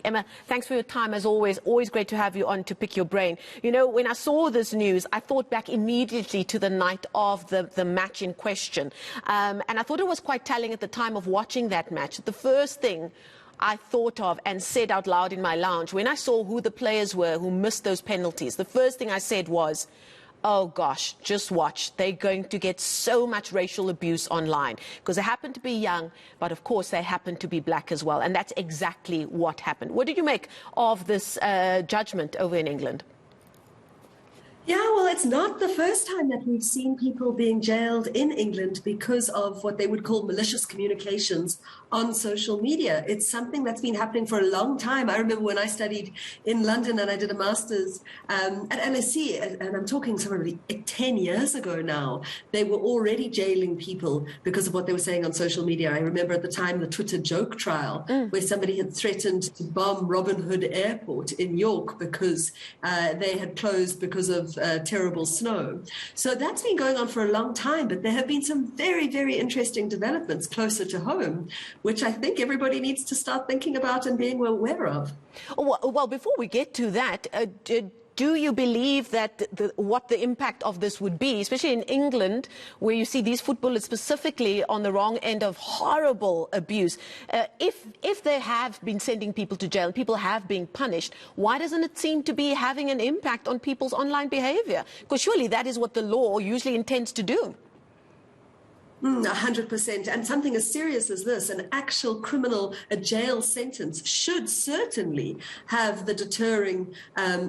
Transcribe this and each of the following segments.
Emma, thanks for your time as always. Always great to have you on to pick your brain. You know, when I saw this news, I thought back immediately to the night of the match in question. And I thought it was quite telling at the time of watching that match. The first thing I thought of and said out loud in my lounge, when I saw who the players were who missed those penalties, the first thing I said was, oh gosh, just watch. They're going to get so much racial abuse online because they happen to be young, but of course they happen to be black as well. And that's exactly what happened. What did you make of this judgment over in England? Yeah, well, it's not the first time that we've seen people being jailed in England because of what they would call malicious communications on social media. It's something that's been happening for a long time. I remember when I studied in London and I did a master's at LSE, and I'm talking somewhere 10 years ago now, they were already jailing people because of what they were saying on social media. I remember at the time the Twitter joke trial where somebody had threatened to bomb Robin Hood Airport in York because they had closed because of terrible snow. So that's been going on for a long time, but there have been some very, very interesting developments closer to home, which I think everybody needs to start thinking about and being aware of. Well, before we get to that, do you believe that what the impact of this would be, especially in England, where you see these footballers specifically on the wrong end of horrible abuse, if they have been sending people to jail, people have been punished, why doesn't it seem to be having an impact on people's online behavior? Because surely that is what the law usually intends to do. 100%. And something as serious as this, an actual criminal, a jail sentence, should certainly have the deterring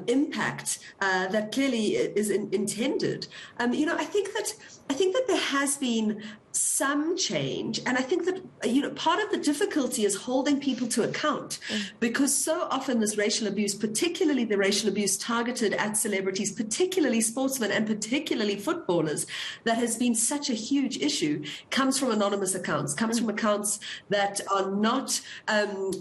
impact that clearly is intended. You know, I think that there has been some change, and I think that part of the difficulty is holding people to account, because so often this racial abuse, particularly the racial abuse targeted at celebrities, particularly sportsmen and particularly footballers, that has been such a huge issue, comes from anonymous accounts, comes from accounts that are not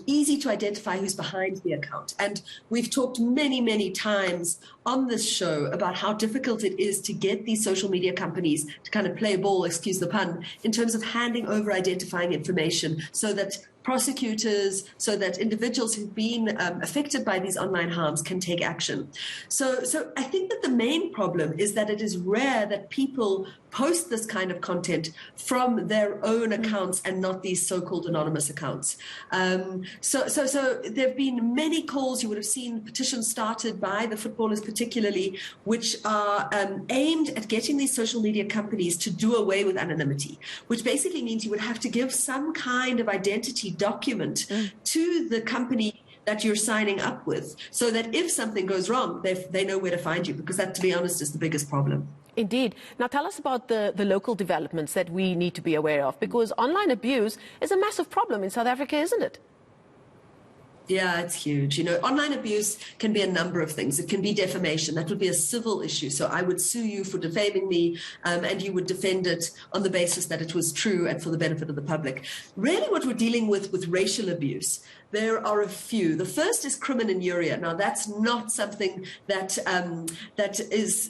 easy to identify who's behind the account. And we've talked many times on this show about how difficult it is to get these social media companies to kind of play ball, excuse the pun, in terms of handing over identifying information so that prosecutors, so that individuals who've been affected by these online harms can take action. So I think that the main problem is that it is rare that people post this kind of content from their own accounts and not these so-called anonymous accounts. So there have been many calls. You would have seen petitions started by the footballers particularly, which are aimed at getting these social media companies to do away with anonymity, which basically means you would have to give some kind of identity document to the company that you're signing up with, so that if something goes wrong, they know where to find you, because that, to be honest, is the biggest problem. Indeed. Now tell us about the local developments that we need to be aware of, because online abuse is a massive problem in South Africa, isn't it? Yeah, it's huge. You know, online abuse can be a number of things. It can be defamation. That would be a civil issue. So I would sue you for defaming me, and you would defend it on the basis that it was true and for the benefit of the public. Really what we're dealing with racial abuse, there are a few. The first is crime and injuria. Now, that's not something that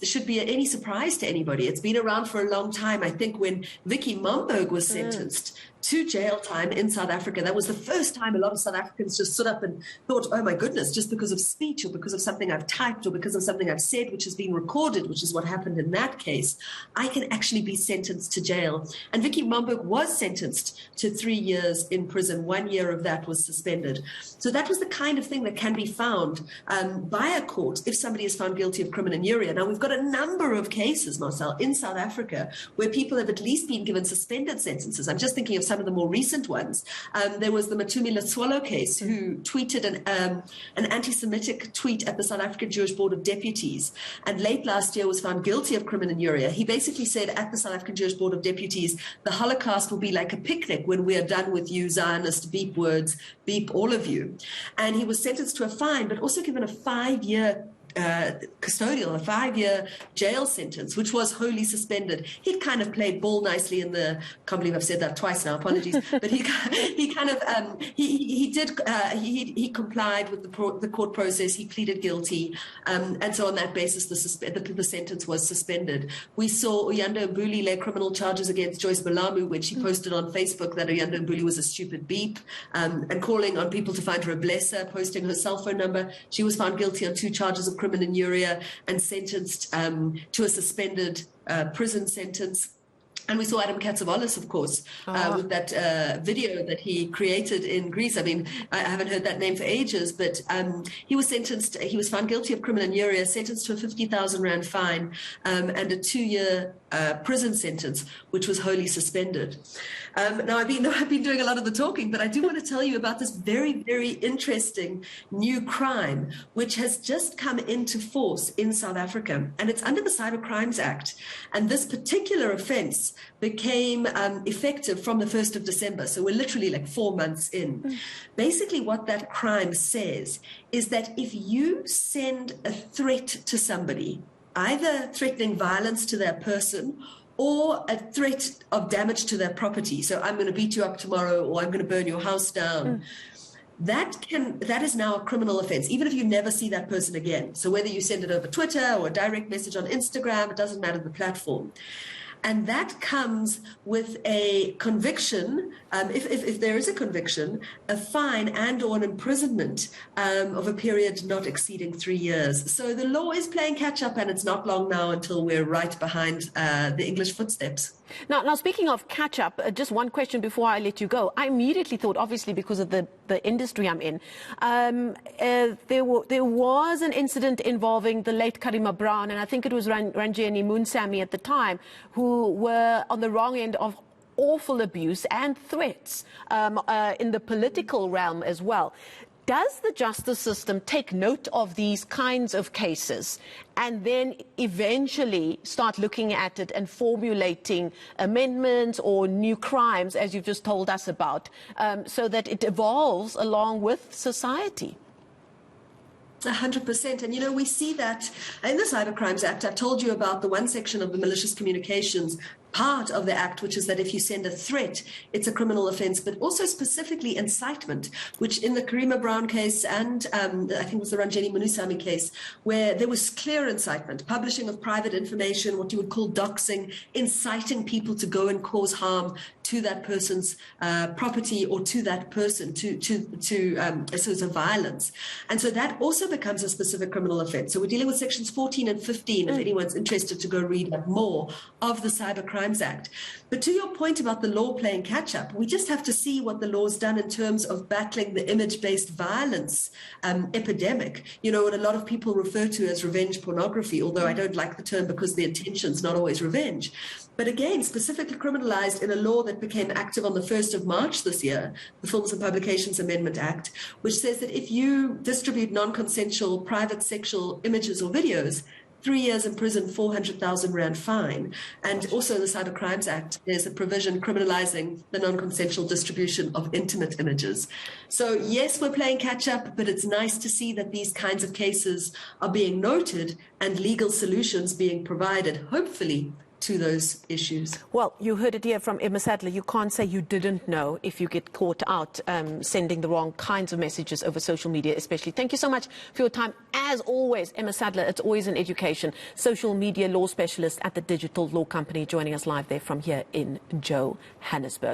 should be any surprise to anybody. It's been around for a long time. I think when Vicky Momberg was sentenced to jail time in South Africa, that was the first time a lot of South Africans just stood up and thought, oh my goodness, just because of speech or because of something I've typed or because of something I've said, which has been recorded, which is what happened in that case, I can actually be sentenced to jail. And Vicky Momberg was sentenced to 3 years in prison. 1 year of that was suspended. So that was the kind of thing that can be found by a court if somebody is found guilty of crime and injuria. Now, we've got a number of cases, Marcel, in South Africa where people have at least been given suspended sentences. I'm just thinking of some of the more recent ones. There was the Matumi Latswalo case, who tweeted an anti-Semitic tweet at the South African Jewish Board of Deputies, and late last year was found guilty of crime and injuria. He basically said at the South African Jewish Board of Deputies, the Holocaust will be like a picnic when we are done with you Zionist beep words, beep all of you. And he was sentenced to a fine, but also given a 5-year custodial, a 5-year jail sentence, which was wholly suspended. He'd kind of played ball nicely in the, can't believe I've said that twice now, apologies, but he complied with the court process. He pleaded guilty, and so on that basis, the sentence was suspended. We saw Uyanda Mbuli lay criminal charges against Joyce Malamu when she posted on Facebook that Uyanda Mbuli was a stupid beep, and calling on people to find her a blesser, posting her cell phone number. She was found guilty on 2 charges of criminal injuria and sentenced to a suspended prison sentence. And we saw Adam Katsouvalis, of course, with that video that he created in Greece. I mean, I haven't heard that name for ages, but he was sentenced, he was found guilty of criminal injuria, sentenced to a 50,000 Rand fine and a 2-year prison sentence, which was wholly suspended. Now, I've been doing a lot of the talking, but I do want to tell you about this very, very interesting new crime, which has just come into force in South Africa, and it's under the Cyber Crimes Act. And this particular offense became effective from the 1st of December. So we're literally like 4 months in. Basically, what that crime says is that if you send a threat to somebody, either threatening violence to their person or a threat of damage to their property, so I'm going to beat you up tomorrow or I'm going to burn your house down, that is now a criminal offense, even if you never see that person again. So whether you send it over Twitter or a direct message on Instagram, it doesn't matter the platform. And that comes with a conviction, if there is a conviction, a fine and or an imprisonment of a period not exceeding 3 years. So the law is playing catch up, and it's not long now until we're right behind the English footsteps. Now, speaking of catch up, just one question before I let you go. I immediately thought, obviously because of the industry I'm in, there was an incident involving the late Karima Brown, and I think it was Ranjeni Munsami at the time, who were on the wrong end of awful abuse and threats in the political realm as well. Does the justice system take note of these kinds of cases and then eventually start looking at it and formulating amendments or new crimes, as you've just told us about, so that it evolves along with society? 100%. And, you know, we see that in the Cyber Crimes Act. I've told you about the one section of the malicious communications part of the act, which is that if you send a threat, it's a criminal offense, but also specifically incitement, which in the Karima Brown case and I think it was the Ranjeni Munsami case, where there was clear incitement, publishing of private information, what you would call doxing, inciting people to go and cause harm to that person's property or to that person, so it's a violence. And so that also becomes a specific criminal offense. So we're dealing with sections 14 and 15, if anyone's interested to go read more of the Cyber Crimes Act. But to your point about the law playing catch up, we just have to see what the law's done in terms of battling the image-based violence epidemic, you know, what a lot of people refer to as revenge pornography, although I don't like the term because the intention's not always revenge. But again, specifically criminalized in a law that became active on the 1st of March this year, the Films and Publications Amendment Act, which says that if you distribute non-consensual private sexual images or videos, 3 years in prison, 400,000 Rand fine. And also in the Cyber Crimes Act, there's a provision criminalizing the non-consensual distribution of intimate images. So yes, we're playing catch up, but it's nice to see that these kinds of cases are being noted and legal solutions being provided, hopefully, to those issues. Well, you heard it here from Emma Sadler. You can't say you didn't know if you get caught out sending the wrong kinds of messages over social media, especially. Thank you so much for your time. As always, Emma Sadler, it's always an education. Social media law specialist at the Digital Law Company, joining us live there from here in Johannesburg.